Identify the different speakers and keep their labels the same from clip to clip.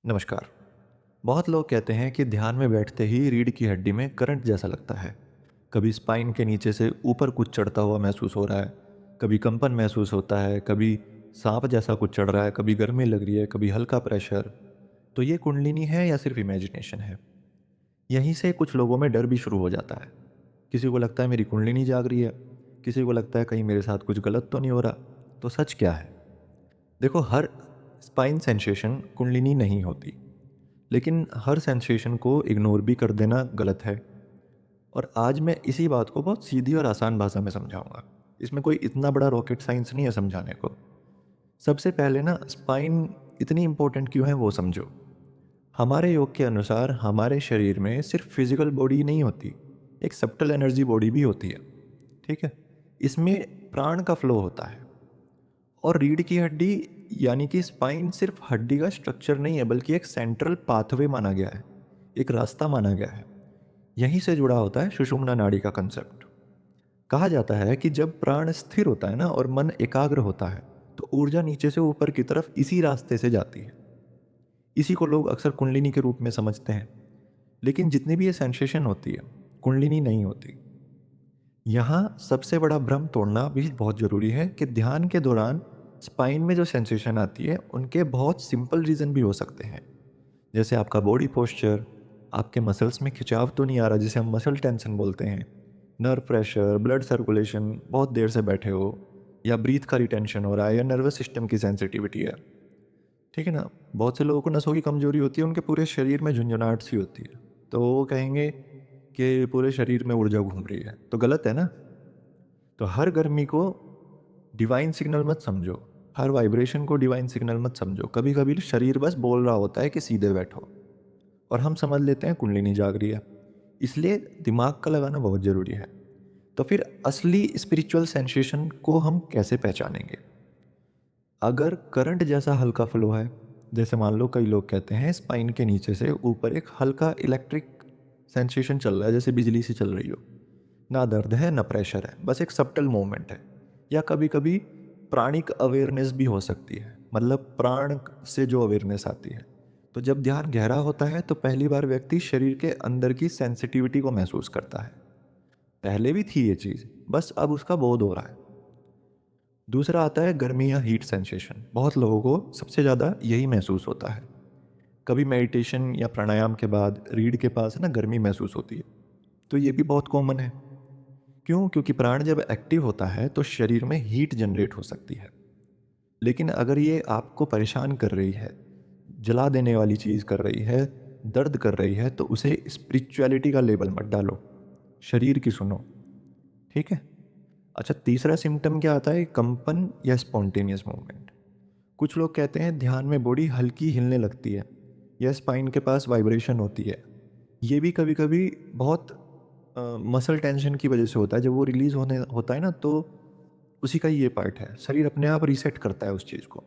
Speaker 1: नमस्कार। बहुत लोग कहते हैं कि ध्यान में बैठते ही रीढ़ की हड्डी में करंट जैसा लगता है। कभी स्पाइन के नीचे से ऊपर कुछ चढ़ता हुआ महसूस हो रहा है, कभी कंपन महसूस होता है, कभी सांप जैसा कुछ चढ़ रहा है, कभी गर्मी लग रही है, कभी हल्का प्रेशर। तो ये कुंडलिनी है या सिर्फ इमेजिनेशन है? यहीं से कुछ लोगों में डर भी शुरू हो जाता है। किसी को लगता है मेरी कुंडलिनी जाग रही है, किसी को लगता है कहीं मेरे साथ कुछ गलत तो नहीं हो रहा। तो सच क्या है? देखो, हर स्पाइन सेंसेशन कुंडलिनी नहीं होती, लेकिन हर सेंसेशन को इग्नोर भी कर देना गलत है। और आज मैं इसी बात को बहुत सीधी और आसान भाषा में समझाऊंगा। इसमें कोई इतना बड़ा रॉकेट साइंस नहीं है समझाने को। सबसे पहले ना, स्पाइन इतनी इंपॉर्टेंट क्यों है वो समझो। हमारे योग के अनुसार हमारे शरीर में सिर्फ फिजिकल बॉडी नहीं होती, एक सब्टल एनर्जी बॉडी भी होती है। ठीक है। इसमें प्राण का फ्लो होता है। और रीढ़ की हड्डी यानी कि स्पाइन सिर्फ हड्डी का स्ट्रक्चर नहीं है, बल्कि एक सेंट्रल पाथवे माना गया है, एक रास्ता माना गया है। यहीं से जुड़ा होता है सुषुम्ना नाड़ी का कंसेप्ट। कहा जाता है कि जब प्राण स्थिर होता है ना और मन एकाग्र होता है, तो ऊर्जा नीचे से ऊपर की तरफ इसी रास्ते से जाती है। इसी को लोग अक्सर कुंडलिनी के रूप में समझते हैं। लेकिन जितनी भी ये सेंसेशन होती है, कुंडलिनी नहीं होती। यहाँ सबसे बड़ा भ्रम तोड़ना भी बहुत ज़रूरी है कि ध्यान के दौरान स्पाइन में जो सेंसेशन आती है, उनके बहुत सिंपल रीज़न भी हो सकते हैं। जैसे आपका बॉडी पोस्चर, आपके मसल्स में खिंचाव तो नहीं आ रहा जिसे हम मसल टेंशन बोलते हैं, नर्व प्रेशर, ब्लड सर्कुलेशन बहुत देर से बैठे हो, या ब्रीथ का रिटेंशन हो रहा है, या नर्वस सिस्टम की सेंसिटिविटी है। ठीक है ना? बहुत से लोगों को नसों की कमजोरी होती है, उनके पूरे शरीर में झुंझुनाहट सी होती है। तो वो कहेंगे कि पूरे शरीर में ऊर्जा घूम रही है, तो गलत है ना? तो हर गर्मी को डिवाइन सिग्नल मत समझो, हर वाइब्रेशन को डिवाइन सिग्नल मत समझो। कभी कभी शरीर बस बोल रहा होता है कि सीधे बैठो, और हम समझ लेते हैं कुंडलिनी जाग रही है। इसलिए दिमाग का लगाना बहुत ज़रूरी है। तो फिर असली स्पिरिचुअल सेंसेशन को हम कैसे पहचानेंगे? अगर करंट जैसा हल्का फ्लो है, जैसे मान लो कई लोग कहते हैं स्पाइन के नीचे से ऊपर एक हल्का इलेक्ट्रिक सेंसेशन चल रहा है, जैसे बिजली सी चल रही हो। ना दर्द है ना प्रेशर है, बस एक सब्टल मूवमेंट है। या कभी कभी प्राणिक अवेयरनेस भी हो सकती है, मतलब प्राण से जो अवेयरनेस आती है। तो जब ध्यान गहरा होता है तो पहली बार व्यक्ति शरीर के अंदर की सेंसिटिविटी को महसूस करता है। पहले भी थी ये चीज़, बस अब उसका बोध हो रहा है। दूसरा आता है गर्मी या हीट सेंसेशन। बहुत लोगों को सबसे ज़्यादा यही महसूस होता है। कभी मेडिटेशन या प्राणायाम के बाद रीढ़ के पास ना गर्मी महसूस होती है, तो ये भी बहुत कॉमन है। क्यों? क्योंकि प्राण जब एक्टिव होता है तो शरीर में हीट जनरेट हो सकती है। लेकिन अगर ये आपको परेशान कर रही है, जला देने वाली चीज़ कर रही है, दर्द कर रही है, तो उसे स्पिरिचुअलिटी का लेबल मत डालो, शरीर की सुनो। ठीक है? अच्छा, तीसरा सिम्पटम क्या आता है? कंपन या स्पॉन्टेनियस मूवमेंट। कुछ लोग कहते हैं ध्यान में बॉडी हल्की हिलने लगती है, या स्पाइन के पास वाइब्रेशन होती है। ये भी कभी कभी बहुत मसल टेंशन की वजह से होता है। जब वो रिलीज होने होता है ना, तो उसी का ही ये पार्ट है। शरीर अपने आप रीसेट करता है उस चीज़ को।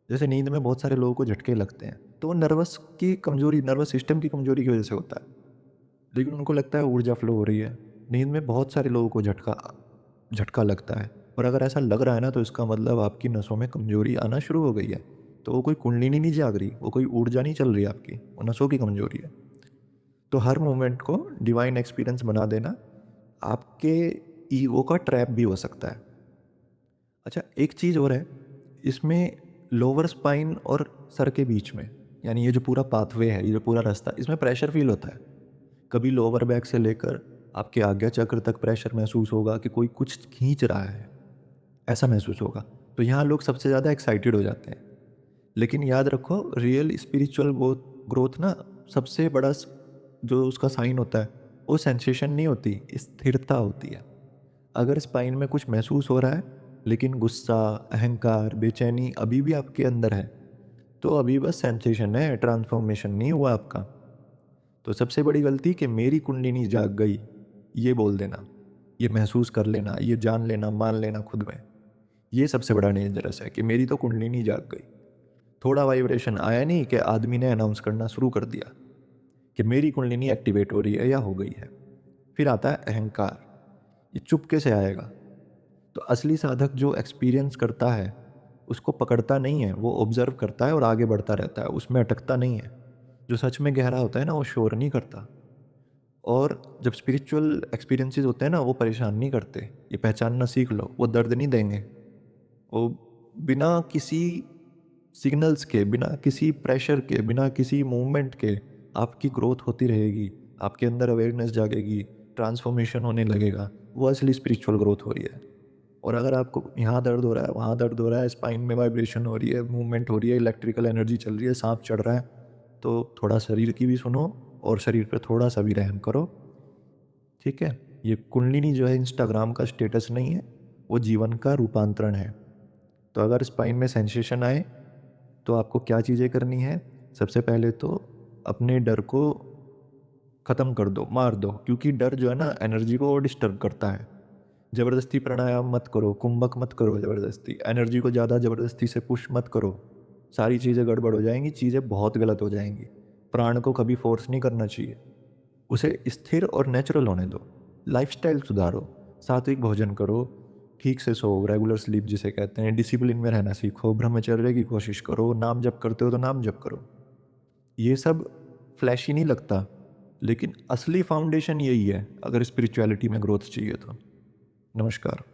Speaker 1: जैसे नींद में बहुत सारे लोगों को झटके लगते हैं, तो वो नर्वस की कमजोरी, नर्वस सिस्टम की कमजोरी की वजह से होता है। लेकिन उनको लगता है ऊर्जा फ्लो हो रही है। नींद में बहुत सारे लोगों को झटका झटका लगता है। और अगर ऐसा लग रहा है ना, तो इसका मतलब आपकी नसों में कमजोरी आना शुरू हो गई है। तो वो कोई कुंडलिनी नहीं जाग रही, वो कोई ऊर्जा नहीं चल रही आपकी, वो नसों की कमजोरी है। तो हर मोमेंट को डिवाइन एक्सपीरियंस बना देना आपके ईगो का ट्रैप भी हो सकता है। अच्छा, एक चीज़ और है इसमें, लोअर स्पाइन और सर के बीच में, यानी ये जो पूरा पाथवे है, ये जो पूरा रास्ता, इसमें प्रेशर फील होता है। कभी लोअर बैक से लेकर आपके आज्ञा चक्र तक प्रेशर महसूस होगा कि कोई कुछ खींच रहा है, ऐसा महसूस होगा। तो यहाँ लोग सबसे ज़्यादा एक्साइटेड हो जाते हैं। लेकिन याद रखो, रियल स्पिरिचुअल ग्रोथ ग्रोथ ना, सबसे बड़ा जो उसका साइन होता है, वो सेंसेशन नहीं होती, स्थिरता होती है। अगर स्पाइन में कुछ महसूस हो रहा है, लेकिन गुस्सा, अहंकार, बेचैनी अभी भी आपके अंदर है, तो अभी बस सेंसेशन है, ट्रांसफॉर्मेशन नहीं हुआ आपका। तो सबसे बड़ी गलती कि मेरी कुंडलिनी जाग गई, ये बोल देना, ये महसूस कर लेना, ये जान लेना, मान लेना खुद में, ये सबसे बड़ा डेंजरस है कि मेरी तो कुंडलिनी जाग गई। थोड़ा वाइब्रेशन आया नहीं कि आदमी ने अनाउंस करना शुरू कर दिया कि मेरी कुंडलिनी एक्टिवेट हो रही है या हो गई है। फिर आता है अहंकार। ये चुपके से आएगा। तो असली साधक जो एक्सपीरियंस करता है, उसको पकड़ता नहीं है, वो ऑब्ज़र्व करता है और आगे बढ़ता रहता है, उसमें अटकता नहीं है। जो सच में गहरा होता है ना, वो शोर नहीं करता। और जब स्पिरिचुअल एक्सपीरियंसेस होते हैं ना, वो परेशान नहीं करते। ये पहचानना सीख लो, वो दर्द नहीं देंगे। वो बिना किसी सिग्नल्स के, बिना किसी प्रेशर के, बिना किसी मूवमेंट के आपकी ग्रोथ होती रहेगी। आपके अंदर अवेयरनेस जागेगी, ट्रांसफॉर्मेशन होने लगेगा। वो असली स्पिरिचुअल ग्रोथ हो रही है। और अगर आपको यहाँ दर्द हो रहा है, वहाँ दर्द हो रहा है, स्पाइन में वाइब्रेशन हो रही है, मूवमेंट हो रही है, इलेक्ट्रिकल एनर्जी चल रही है, साँप चढ़ रहा है, तो थोड़ा शरीर की भी सुनो और शरीर पे थोड़ा-सा भी रहम करो, ठीक है? ये कुंडलिनी जो है इंस्टाग्राम का स्टेटस नहीं है, वो जीवन का रूपांतरण है। तो अगर स्पाइन में सेंसेशन आए, तो आपको क्या चीज़ें करनी है? सबसे पहले तो अपने डर को ख़त्म कर दो, मार दो, क्योंकि डर जो है ना एनर्जी को और डिस्टर्ब करता है। ज़बरदस्ती प्राणायाम मत करो, कुंभक मत करो ज़बरदस्ती, एनर्जी को ज़्यादा ज़बरदस्ती से पुश मत करो। सारी चीज़ें गड़बड़ हो जाएँगी, चीज़ें बहुत गलत हो जाएँगी। प्राण को कभी फ़ोर्स नहीं करना चाहिए। उसे स्थिर और नेचुरल होने दो। लाइफ़स्टाइल सुधारो, सात्विक भोजन करो, ठीक से सो, रेगुलर स्लीप जिसे कहते हैं, डिसिप्लिन में रहना सीखो, ब्रह्मचर्य की कोशिश करो, नाम जप करते हो तो नाम जप करो। ये सब फ्लैशी नहीं लगता, लेकिन असली फाउंडेशन यही है, अगर स्पिरिचुअलिटी में ग्रोथ चाहिए तो। नमस्कार।